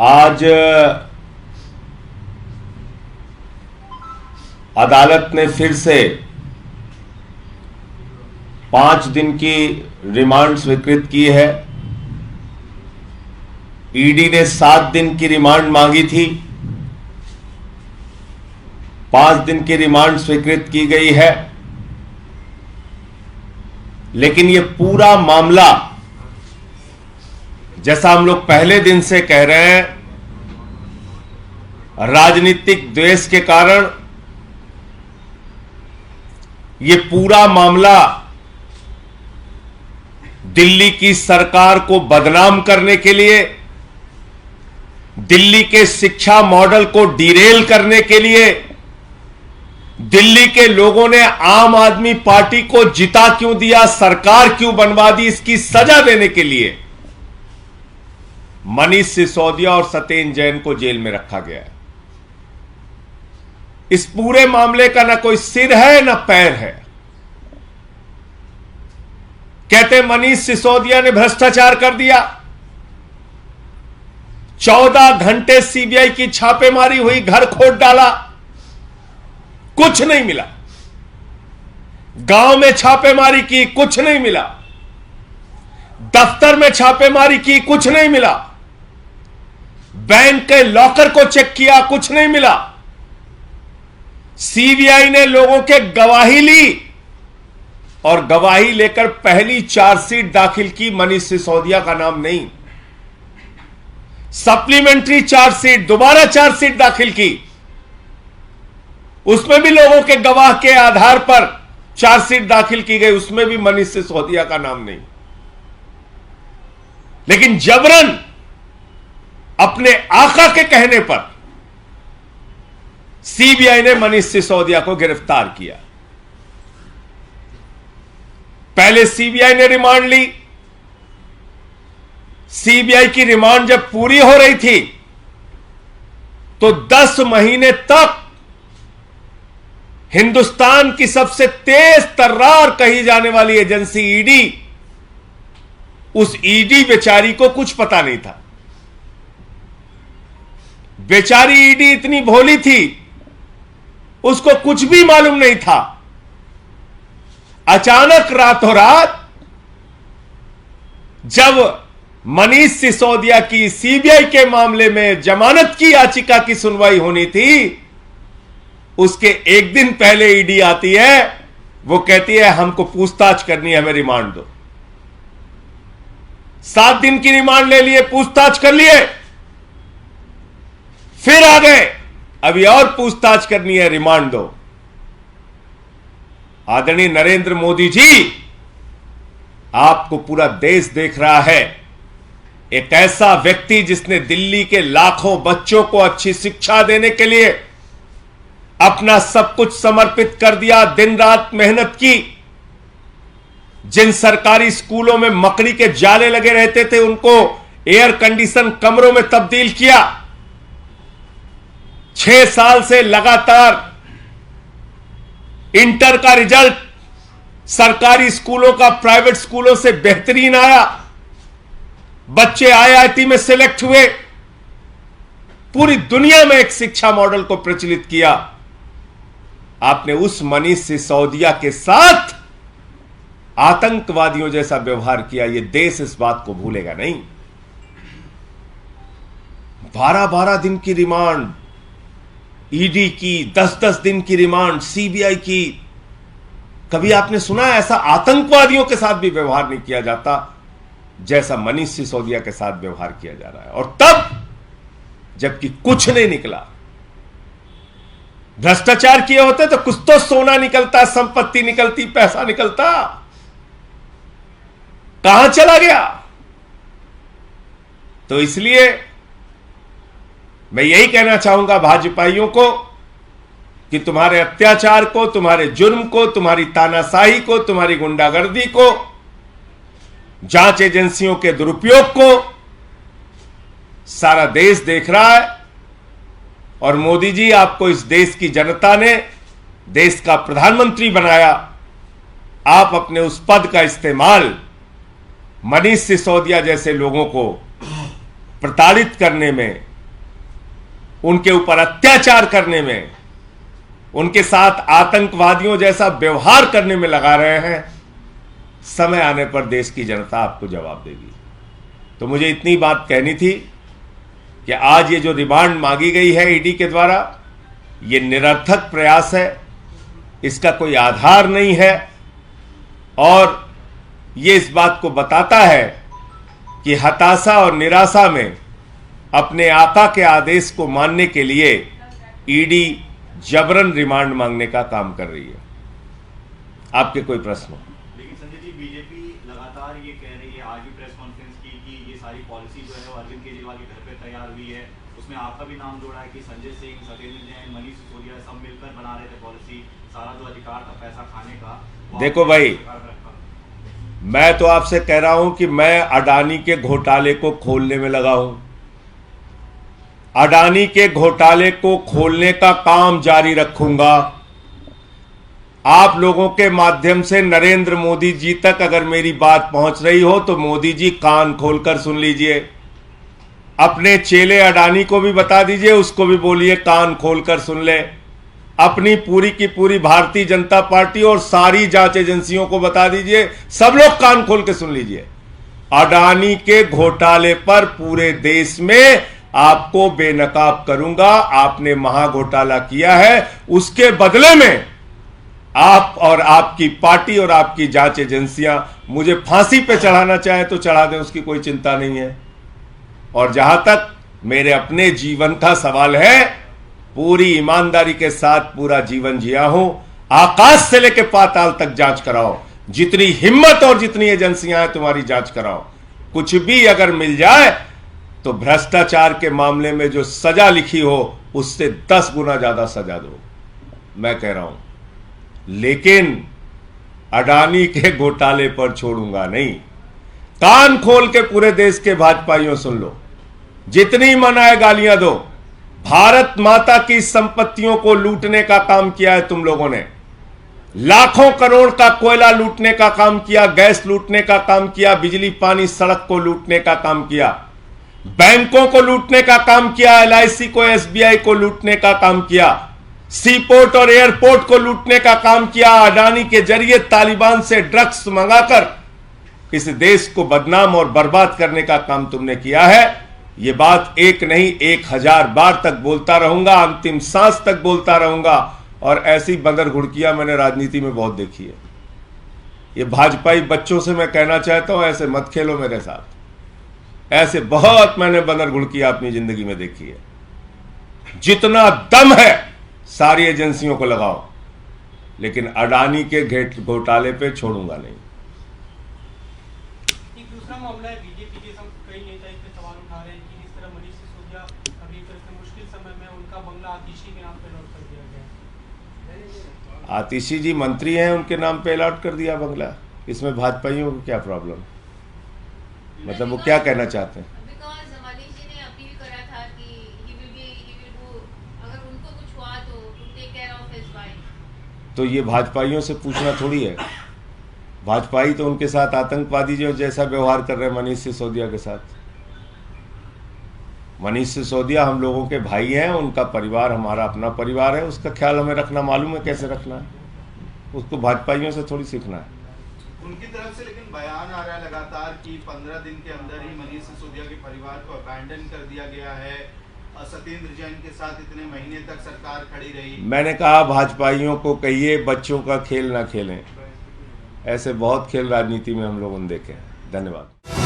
आज अदालत ने फिर से 5 दिन की रिमांड स्वीकृत की है। ईडी ने 7 दिन की रिमांड मांगी थी, 5 दिन की रिमांड स्वीकृत की गई है। लेकिन यह पूरा मामला, जैसा हम लोग पहले दिन से कह रहे हैं, राजनीतिक द्वेष के कारण यह पूरा मामला दिल्ली की सरकार को बदनाम करने के लिए, दिल्ली के शिक्षा मॉडल को डिरेल करने के लिए, दिल्ली के लोगों ने आम आदमी पार्टी को जिता क्यों दिया, सरकार क्यों बनवा दी, इसकी सजा देने के लिए मनीष सिसोदिया और सत्येंद्र जैन को जेल में रखा गया है। इस पूरे मामले का ना कोई सिर है ना पैर है। कहते मनीष सिसोदिया ने भ्रष्टाचार कर दिया। 14 घंटे सीबीआई की छापेमारी हुई, घर खोद डाला, कुछ नहीं मिला। गांव में छापेमारी की, कुछ नहीं मिला। दफ्तर में छापेमारी की, कुछ नहीं मिला। बैंक के लॉकर को चेक किया, कुछ नहीं मिला। सीबीआई ने लोगों के गवाही ली और गवाही लेकर पहली चार्जशीट दाखिल की, मनीष सिसोदिया का नाम नहीं। सप्लीमेंट्री चार्जशीट, दोबारा चार्जशीट दाखिल की, उसमें भी लोगों के गवाह के आधार पर चार्जशीट दाखिल की गई, उसमें भी मनीष सिसोदिया का नाम नहीं। लेकिन जबरन अपने आका के कहने पर सीबीआई ने मनीष सिसोदिया को गिरफ्तार किया। पहले सीबीआई ने रिमांड ली। सीबीआई की रिमांड जब पूरी हो रही थी तो 10 महीने तक हिंदुस्तान की सबसे तेज तर्रार कही जाने वाली एजेंसी ईडी, उस ईडी बेचारी को कुछ पता नहीं था। बेचारी ईडी इतनी भोली थी, उसको कुछ भी मालूम नहीं था। अचानक रातों रात जब मनीष सिसोदिया की सीबीआई के मामले में जमानत की याचिका की सुनवाई होनी थी, उसके एक दिन पहले ईडी आती है, वो कहती है हमको पूछताछ करनी है, हमें रिमांड दो। 7 दिन की रिमांड ले लिए, पूछताछ कर लिए, फिर आ गए अभी और पूछताछ करनी है, रिमांड दो। आदरणीय नरेंद्र मोदी जी, आपको पूरा देश देख रहा है। एक ऐसा व्यक्ति जिसने दिल्ली के लाखों बच्चों को अच्छी शिक्षा देने के लिए अपना सब कुछ समर्पित कर दिया, दिन रात मेहनत की। जिन सरकारी स्कूलों में मकड़ी के जाले लगे रहते थे, उनको एयर कंडीशन कमरों में तब्दील किया। 6 साल से लगातार इंटर का रिजल्ट सरकारी स्कूलों का प्राइवेट स्कूलों से बेहतरीन आया। बच्चे आईआईटी में सिलेक्ट हुए। पूरी दुनिया में एक शिक्षा मॉडल को प्रचलित किया। आपने उस मनीष सिसोदिया के साथ आतंकवादियों जैसा व्यवहार किया। यह देश इस बात को भूलेगा नहीं। 12-12 दिन की रिमांड ईडी की, 10-10 दिन की रिमांड सीबीआई की। कभी आपने सुना ऐसा आतंकवादियों के साथ भी व्यवहार नहीं किया जाता जैसा मनीष सिसोदिया के साथ व्यवहार किया जा रहा है। और तब जबकि कुछ नहीं निकला। भ्रष्टाचार किए होते तो कुछ तो सोना निकलता, संपत्ति निकलती, पैसा निकलता। कहां चला गया? तो इसलिए मैं यही कहना चाहूंगा भाजपाइयों को कि तुम्हारे अत्याचार को, तुम्हारे जुर्म को, तुम्हारी तानाशाही को, तुम्हारी गुंडागर्दी को, जांच एजेंसियों के दुरुपयोग को सारा देश देख रहा है। और मोदी जी, आपको इस देश की जनता ने देश का प्रधानमंत्री बनाया। आप अपने उस पद का इस्तेमाल मनीष सिसोदिया जैसे लोगों को प्रताड़ित करने में, उनके ऊपर अत्याचार करने में, उनके साथ आतंकवादियों जैसा व्यवहार करने में लगा रहे हैं, समय आने पर देश की जनता आपको जवाब देगी। तो मुझे इतनी बात कहनी थी कि आज ये जो रिमांड मांगी गई है ईडी के द्वारा, ये निरर्थक प्रयास है, इसका कोई आधार नहीं है और ये इस बात को बताता है कि हताशा और निराशा में अपने आका के आदेश को मानने के लिए ईडी जबरन रिमांड मांगने का काम कर रही है। आपके कोई प्रश्न हो? लेकिन संजय जी, बीजेपी लगातार ये कह रही है, आज भी प्रेस कॉन्फ्रेंस की कि ये सारी पॉलिसी जो है वो अरविंद केजरीवाल के घर पे तैयार हुई है, उसमें आपका भी नाम जोड़ा है कि संजय सिंह, सत्येंद्र जैन, मनीष सिसोदिया सब मिलकर बना रहे थे पॉलिसी, सारा जो अधिकार था पैसा खाने का। देखो भाई, मैं तो आपसे कह रहा हूं कि मैं अडानी के घोटाले को खोलने में लगा हूं। अडानी के घोटाले को खोलने का काम जारी रखूंगा। आप लोगों के माध्यम से नरेंद्र मोदी जी तक अगर मेरी बात पहुंच रही हो तो मोदी जी कान खोलकर सुन लीजिए। अपने चेले अडानी को भी बता दीजिए, उसको भी बोलिए कान खोलकर सुन ले। अपनी पूरी की पूरी भारतीय जनता पार्टी और सारी जांच एजेंसियों को बता दीजिए, सब लोग कान खोल के सुन लीजिए। अडानी के घोटाले पर पूरे देश में आपको बेनकाब करूंगा। आपने महाघोटाला किया है, उसके बदले में आप और आपकी पार्टी और आपकी जांच एजेंसियां मुझे फांसी पे चढ़ाना चाहे तो चढ़ा दें, उसकी कोई चिंता नहीं है। और जहां तक मेरे अपने जीवन का सवाल है, पूरी ईमानदारी के साथ पूरा जीवन जिया हूं। आकाश से लेकर पाताल तक जांच कराओ, जितनी हिम्मत और जितनी एजेंसियां हैं तुम्हारी जांच कराओ। कुछ भी अगर मिल जाए तो भ्रष्टाचार के मामले में जो सजा लिखी हो उससे 10 गुना ज्यादा सजा दो, मैं कह रहा हूं। लेकिन अडानी के घोटाले पर छोड़ूंगा नहीं। कान खोल के पूरे देश के भाजपाइयों सुन लो, जितनी मन आए गालियां दो। भारत माता की संपत्तियों को लूटने का काम किया है तुम लोगों ने। लाखों करोड़ का कोयला लूटने का काम किया, गैस लूटने का काम किया, बिजली पानी सड़क को लूटने का काम किया, बैंकों को लूटने का काम किया, एलआईसी को, एसबीआई को लूटने का काम किया, सीपोर्ट और एयरपोर्ट को लूटने का काम किया। अडानी के जरिए तालिबान से ड्रग्स मंगाकर इस देश को बदनाम और बर्बाद करने का काम तुमने किया है। ये बात एक नहीं 1000 बार तक बोलता रहूंगा, अंतिम सांस तक बोलता रहूंगा। और ऐसी बंदर घुड़कियां मैंने राजनीति में बहुत देखी है। ये भाजपाई बच्चों से मैं कहना चाहता हूं, ऐसे मत खेलो मेरे साथ। ऐसे बहुत मैंने बंदर घुड़कियां अपनी जिंदगी में देखी है। जितना दम है सारी एजेंसियों को लगाओ, लेकिन अडानी के घोटाले पे छोड़ूंगा नहीं। एक दूसरा मामला है, बीजेपी के कई नेता इस पे सवाल उठा रहे हैं कि इस तरह मनीष सिसोदिया अभी एक तरह से मुश्किल समय में उनका बंगला आतिशी के नाम पे अलॉट कर दिया गया। आतिशी जी मंत्री हैं, उनके नाम पे अलॉट कर दिया बंगला। इसमें भाजपाइयों को क्या प्रॉब्लम? मतलब वो क्या कहना चाहते हैं? तो ये भाजपाइयों से पूछना थोड़ी है। भाजपाई तो उनके साथ आतंकवादी जो जैसा व्यवहार कर रहे हैं मनीष सिसोदिया के साथ। मनीष सिसोदिया हम लोगों के भाई हैं, उनका परिवार हमारा अपना परिवार है, उसका ख्याल हमें रखना मालूम है कैसे रखना है। उसको भाजपाइयों से थोड़ी सीखना है। उनकी तरफ से लेकिन बयान आ रहा है लगातार कि 15 दिन के अंदर ही मनीष सिसोदिया के परिवार को अबैंडन कर दिया गया है। सत्येंद्र जैन के साथ इतने महीने तक सरकार खड़ी रही। मैंने कहा भाजपाइयों को कहिए बच्चों का खेल ना खेलें। ऐसे बहुत खेल राजनीति में हम लोगों ने देखे हैं। धन्यवाद।